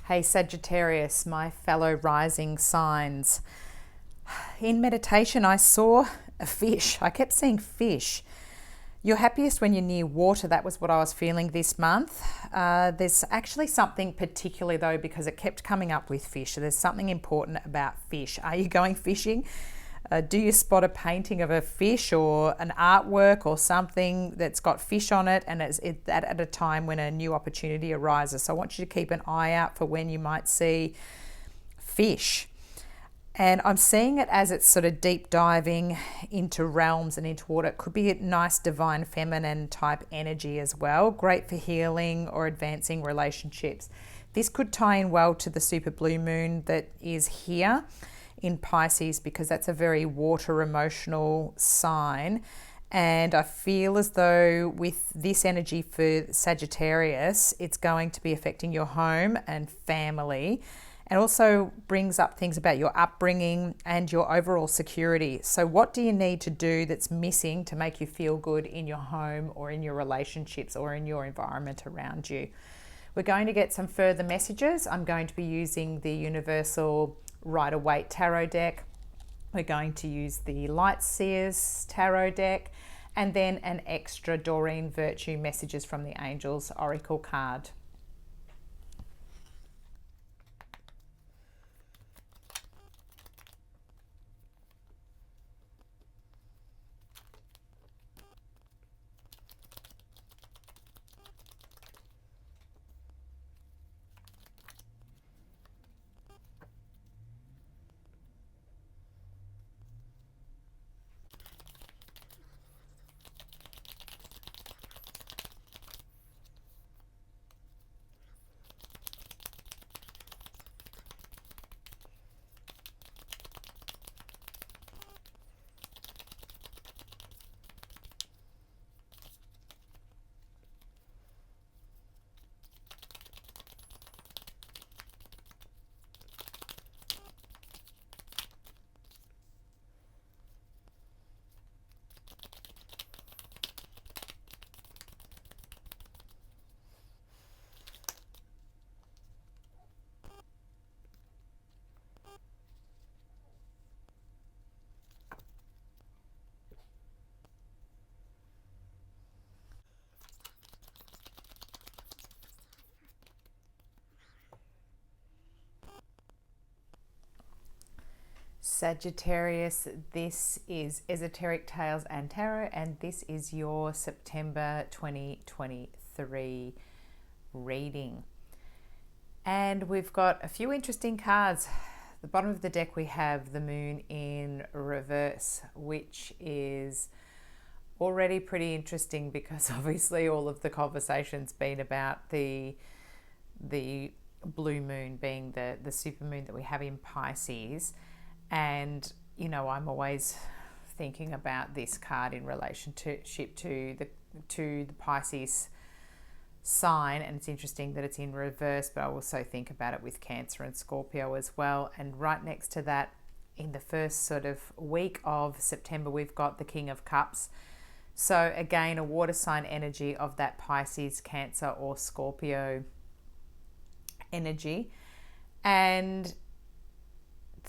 Hey Sagittarius, my fellow rising signs. In meditation, I saw a fish. I kept seeing fish. You're happiest when you're near water. That was what I was feeling this month. There's actually something particularly though, because it kept coming up with fish. So there's something important about fish. Are you going fishing? Do you spot a painting of a fish or an artwork or something that's got fish on it, and it's at a time when a new opportunity arises? So I want you to keep an eye out for when you might see fish. And I'm seeing it as it's sort of deep diving into realms and into water. It could be a nice divine feminine type energy as well. Great for healing or advancing relationships. This could tie in well to the super blue moon that is here in Pisces, because that's a very water emotional sign. And I feel as though with this energy for Sagittarius, it's going to be affecting your home and family, and also brings up things about your upbringing and your overall security. So what do you need to do that's missing to make you feel good in your home or in your relationships or in your environment around you? We're going to get some further messages. I'm going to be using the Universal Waite tarot deck. We're going to use the Light Seers tarot deck, and then an extra Doreen Virtue Messages from the Angels Oracle card. Sagittarius, this is Esoteric Tales and Tarot, and this is your September 2023 reading. And we've got a few interesting cards. At the bottom of the deck we have the moon in reverse, which is already pretty interesting because obviously all of the conversation's been about the blue moon being the super moon that we have in Pisces. And you know, I'm always thinking about this card in relationship to the Pisces sign, and it's interesting that it's in reverse, but I also think about it with Cancer and Scorpio as well. And right next to that, in the first sort of week of September, we've got the King of Cups. So again, a water sign energy of that Pisces, Cancer or Scorpio energy. And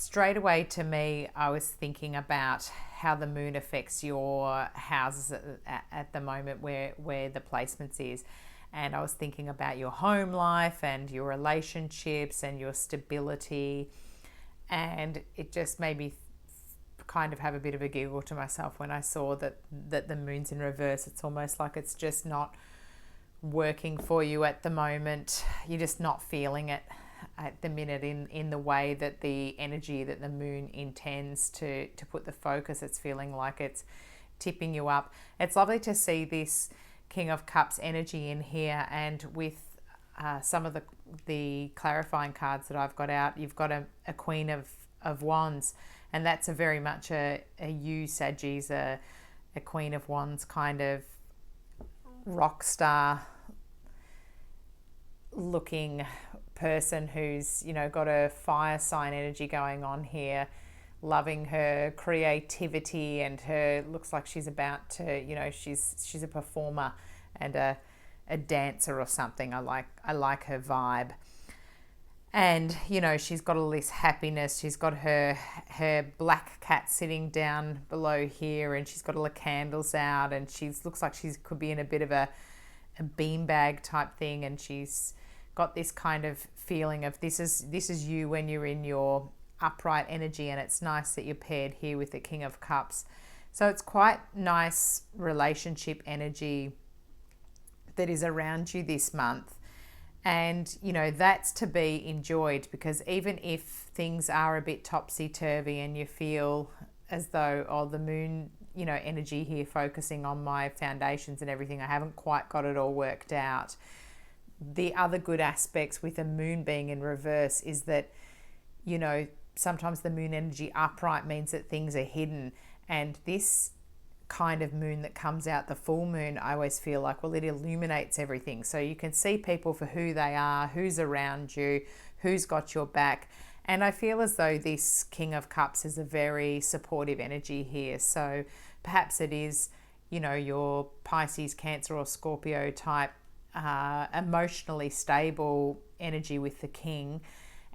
straight away to me, I was thinking about how the moon affects your houses at the moment where the placements is. And I was thinking about your home life and your relationships and your stability. And it just made me kind of have a bit of a giggle to myself when I saw that the moon's in reverse. It's almost like it's just not working for you at the moment. You're just not feeling it at the minute in the way that the energy that the moon intends to put the focus. It's feeling like it's tipping you up. It's lovely to see this King of Cups energy in here, and with some of the clarifying cards that I've got out, you've got a Queen of Wands, and that's a very much a you, Saggies, a Queen of Wands kind of rock star looking person who's, you know, got a fire sign energy going on here, loving her creativity, and her looks like she's about to, you know, she's a performer and a dancer or something. I like her vibe. And, you know, she's got all this happiness. She's got her black cat sitting down below here, and she's got all the candles out, and she looks like she could be in a bit of a beanbag type thing, and she's got this kind of feeling of this is you when you're in your upright energy, and it's nice that you're paired here with the King of Cups. So it's quite nice relationship energy that is around you this month. And, you know, that's to be enjoyed, because even if things are a bit topsy-turvy and you feel as though, oh, the moon, you know, energy here focusing on my foundations and everything, I haven't quite got it all worked out. The other good aspects with the moon being in reverse is that, you know, sometimes the moon energy upright means that things are hidden. And this kind of moon that comes out, the full moon, I always feel like, well, it illuminates everything. So you can see people for who they are, who's around you, who's got your back. And I feel as though this King of Cups is a very supportive energy here. So perhaps it is, you know, your Pisces, Cancer or Scorpio type emotionally stable energy with the King,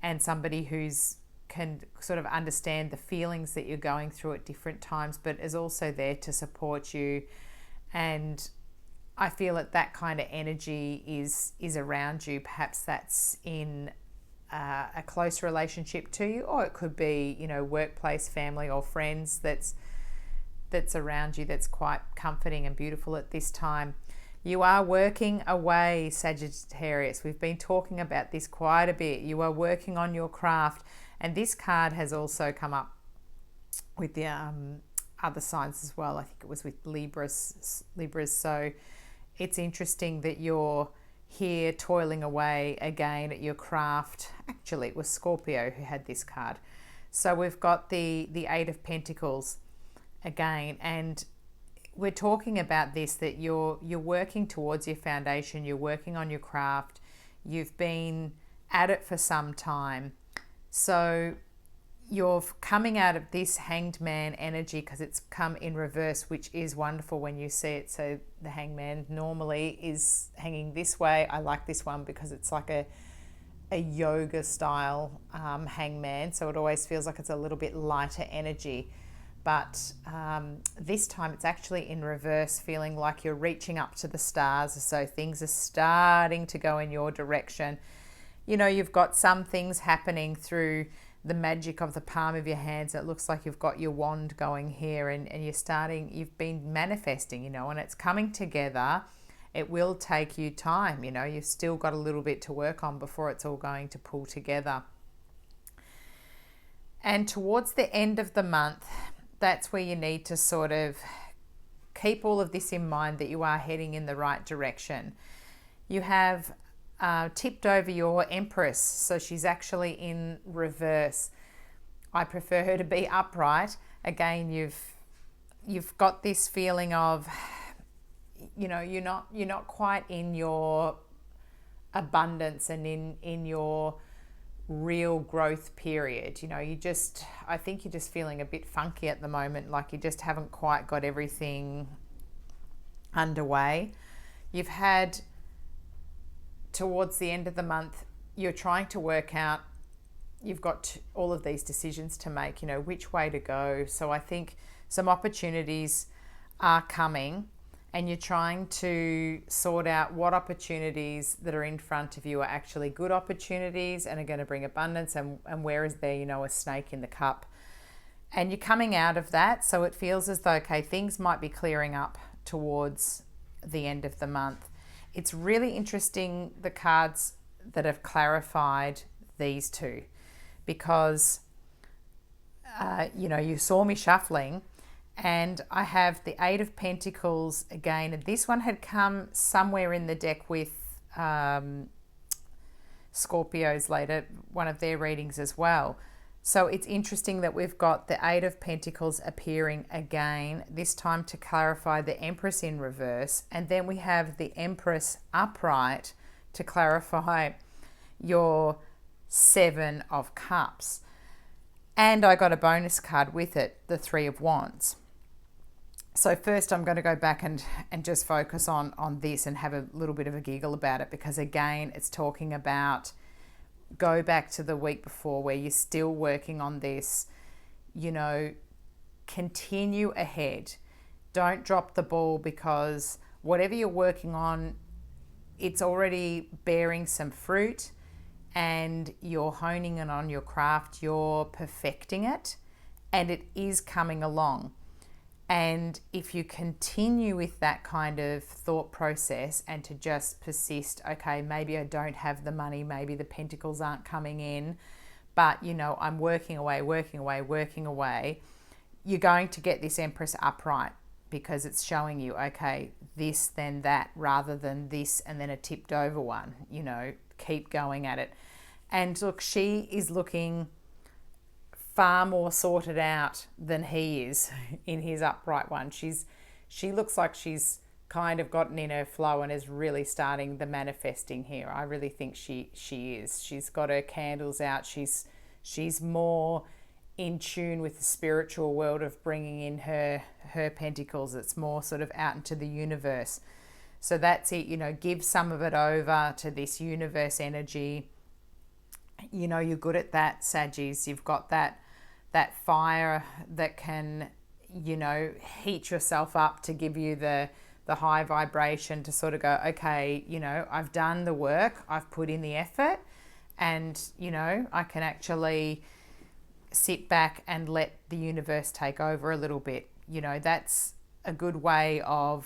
and somebody who's can sort of understand the feelings that you're going through at different times, but is also there to support you. And I feel that kind of energy is around you. Perhaps that's in a close relationship to you, or it could be, you know, workplace, family or friends that's around you, that's quite comforting and beautiful at this time. You are working away, Sagittarius. We've been talking about this quite a bit. You are working on your craft. And this card has also come up with the other signs as well. I think it was with Libras. So it's interesting that you're here toiling away again at your craft. Actually, it was Scorpio who had this card. So we've got the Eight of Pentacles again, and we're talking about this, that you're working towards your foundation. You're working on your craft. You've been at it for some time. So you're coming out of this Hanged Man energy, because it's come in reverse, which is wonderful when you see it. So the Hangman normally is hanging this way. I like this one because it's like a yoga style hangman. So it always feels like it's a little bit lighter energy. But this time it's actually in reverse, feeling like you're reaching up to the stars. So things are starting to go in your direction. You know, you've got some things happening through the magic of the palm of your hands. It looks like you've got your wand going here, and you've been manifesting, you know, and it's coming together. It will take you time, you know, you've still got a little bit to work on before it's all going to pull together. And towards the end of the month, that's where you need to sort of keep all of this in mind, that you are heading in the right direction. You have tipped over your Empress, so she's actually in reverse. I prefer her to be upright. Again, you've got this feeling of, you know, you're not quite in your abundance and in your real growth period. You know, I think you're just feeling a bit funky at the moment, like you just haven't quite got everything underway. You've had, towards the end of the month, you're trying to work out, you've got all of these decisions to make, you know, which way to go. So I think some opportunities are coming, and you're trying to sort out what opportunities that are in front of you are actually good opportunities and are going to bring abundance, and where is there, you know, a snake in the cup. And you're coming out of that, so it feels as though, okay, things might be clearing up towards the end of the month. It's really interesting, the cards that have clarified these two, because, you know, you saw me shuffling, and I have the Eight of Pentacles again, and this one had come somewhere in the deck with Scorpios later, one of their readings as well. So it's interesting that we've got the Eight of Pentacles appearing again, this time to clarify the Empress in reverse. And then we have the Empress upright to clarify your Seven of Cups. And I got a bonus card with it, the Three of Wands. So first I'm going to go back and just focus on this and have a little bit of a giggle about it, because again, it's talking about go back to the week before where you're still working on this, continue ahead. Don't drop the ball, because whatever you're working on, it's already bearing some fruit, and you're honing in on your craft, you're perfecting it, and it is coming along. And if you continue with that kind of thought process and to just persist, okay, maybe I don't have the money, maybe the pentacles aren't coming in, but I'm working away, you're going to get this Empress upright, because it's showing you, okay, this, then that, rather than this and then a tipped over one. Keep going at it. And look, she is looking far more sorted out than he is in his upright one. She looks like she's kind of gotten in her flow and is really starting the manifesting here. I really think she is. She's got her candles out. She's more in tune with the spiritual world of bringing in her pentacles. It's more sort of out into the universe. So that's it. Give some of it over to this universe energy. You're good at that, Saggies. You've got that fire that can, heat yourself up to give you the high vibration to sort of go, okay, I've done the work, I've put in the effort, and, I can actually sit back and let the universe take over a little bit. That's a good way of,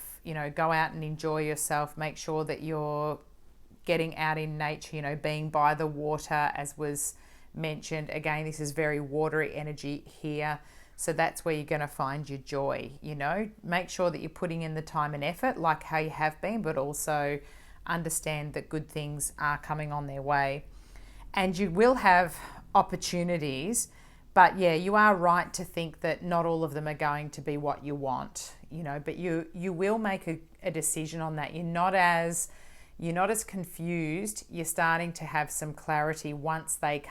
go out and enjoy yourself. Make sure that you're getting out in nature, being by the water, as was mentioned. Again, this is very watery energy here. So that's where you're going to find your joy. Make sure that you're putting in the time and effort like how you have been, but also understand that good things are coming on their way. And you will have opportunities, but yeah, you are right to think that not all of them are going to be what you want, but you will make a decision on that. You're not as confused. You're starting to have some clarity once they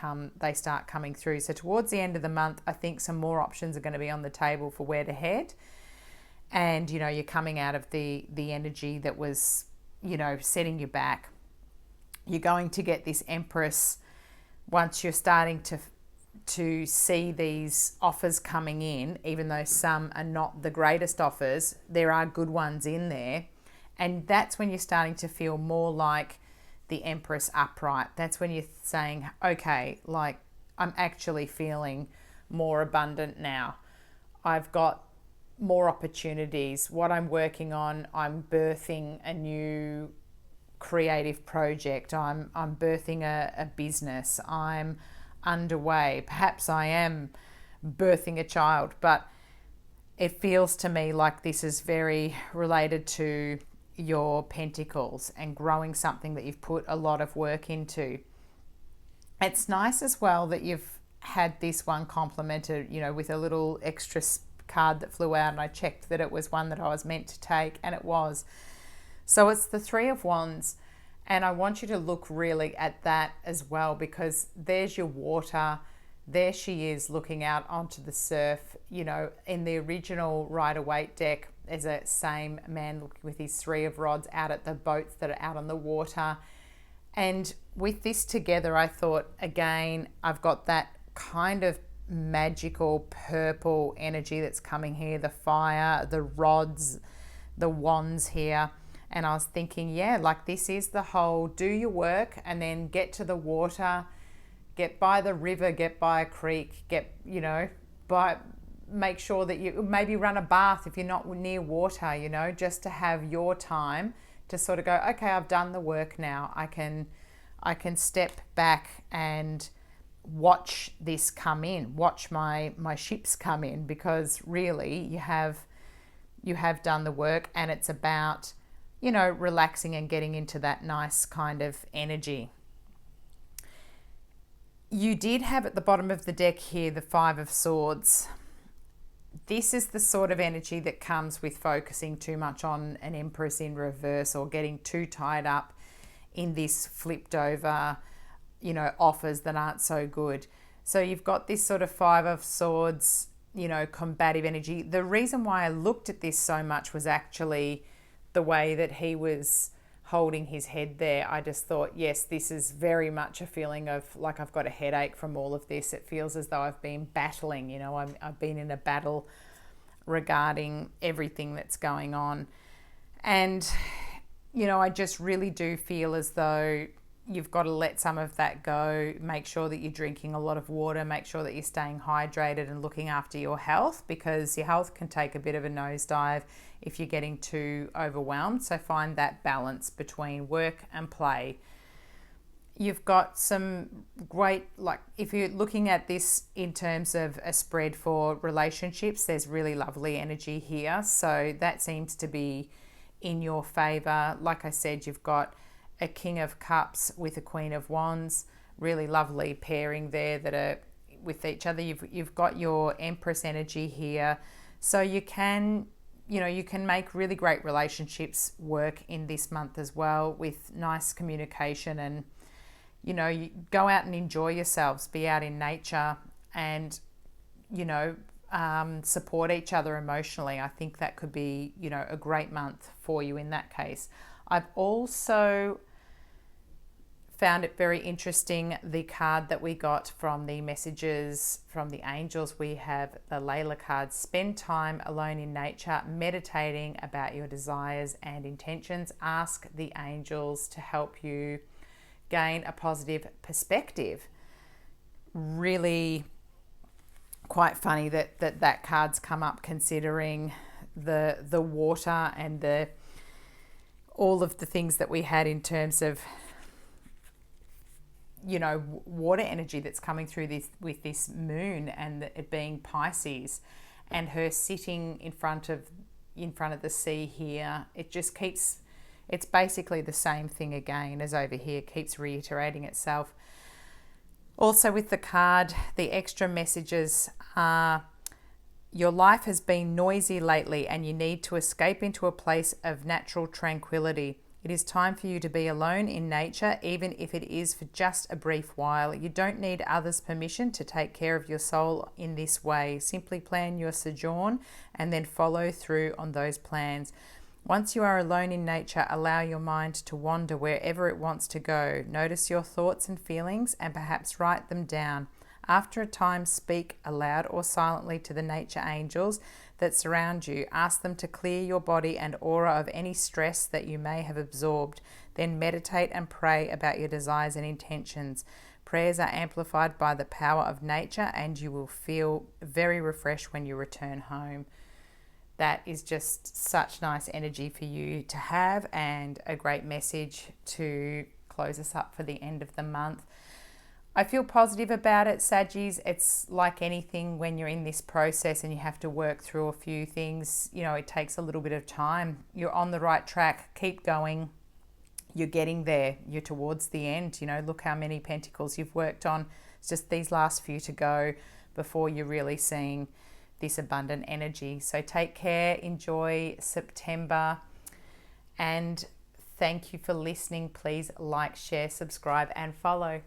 start coming through. So towards the end of the month, I think some more options are going to be on the table for where to head. And, you're coming out of the energy that was, setting you back. You're going to get this Empress once you're starting to see these offers coming in, even though some are not the greatest offers, there are good ones in there. And that's when you're starting to feel more like the Empress upright. That's when you're saying, okay, like I'm actually feeling more abundant now. I've got more opportunities. What I'm working on, I'm birthing a new creative project. I'm birthing a business. I'm underway. Perhaps I am birthing a child, but it feels to me like this is very related to your pentacles and growing something that you've put a lot of work into. It's nice as well that you've had this one complemented, with a little extra card that flew out, and I checked that it was one that I was meant to take, and it was. So it's the Three of Wands, and I want you to look really at that as well, because there's your water. There she is looking out onto the surf. In the original Waite deck, there's a same man looking with his Three of Rods out at the boats that are out on the water. And with this together, I thought, again, I've got that kind of magical purple energy that's coming here, the fire, the rods, the wands here. And I was thinking, yeah, like this is the whole do your work and then get to the water, get by the river, get by a creek, make sure that you maybe run a bath if you're not near water, just to have your time to sort of go, okay, I've done the work now. I can step back and watch this come in, watch my ships come in, because really you have done the work, and it's about, relaxing and getting into that nice kind of energy. You did have at the bottom of the deck here the Five of Swords. This is the sort of energy that comes with focusing too much on an Empress in reverse, or getting too tied up in this flipped over, offers that aren't so good. So you've got this sort of Five of Swords, combative energy. The reason why I looked at this so much was actually the way that he was holding his head there, I just thought, yes, this is very much a feeling of like I've got a headache from all of this. It feels as though I've been battling, you know, I've been in a battle regarding everything that's going on. And, you know, I just really do feel as though you've got to let some of that go. Make sure that you're drinking a lot of water, make sure that you're staying hydrated and looking after your health, because your health can take a bit of a nosedive if you're getting too overwhelmed. So find that balance between work and play. You've got some great, like if you're looking at this in terms of a spread for relationships, there's really lovely energy here. So that seems to be in your favor. Like I said, you've got a King of Cups with a Queen of Wands, really lovely pairing there that are with each other. You've got your Empress energy here. So you can, you know, you can make really great relationships work in this month as well, with nice communication. And, you know, you go out and enjoy yourselves, be out in nature, and, you know, support each other emotionally. I think that could be, you know, a great month for you in that case. I've also found it very interesting, the card that we got from the messages from the angels. We have the Layla card. Spend time alone in nature, meditating about your desires and intentions. Ask the angels to help you gain a positive perspective. Really quite funny that card's come up, considering the water and the all of the things that we had in terms of, you know, water energy that's coming through this with this moon, and it being Pisces, and her sitting in front of the sea here. It just keeps, it's basically the same thing again as over here, keeps reiterating itself. Also with the card, the extra messages are, your life has been noisy lately and you need to escape into a place of natural tranquility. It is time for you to be alone in nature, even if it is for just a brief while. You don't need others' permission to take care of your soul in this way. Simply plan your sojourn and then follow through on those plans. Once you are alone in nature, allow your mind to wander wherever it wants to go. Notice your thoughts and feelings and perhaps write them down. After a time, speak aloud or silently to the nature angels that surround you. Ask them to clear your body and aura of any stress that you may have absorbed. Then meditate and pray about your desires and intentions. Prayers are amplified by the power of nature, and you will feel very refreshed when you return home. That is just such nice energy for you to have, and a great message to close us up for the end of the month. I feel positive about it, Saggies. It's like anything when you're in this process and you have to work through a few things, you know, it takes a little bit of time. You're on the right track. Keep going. You're getting there. You're towards the end. You know, look how many pentacles you've worked on. It's just these last few to go before you're really seeing this abundant energy. So take care. Enjoy September. And thank you for listening. Please like, share, subscribe, and follow.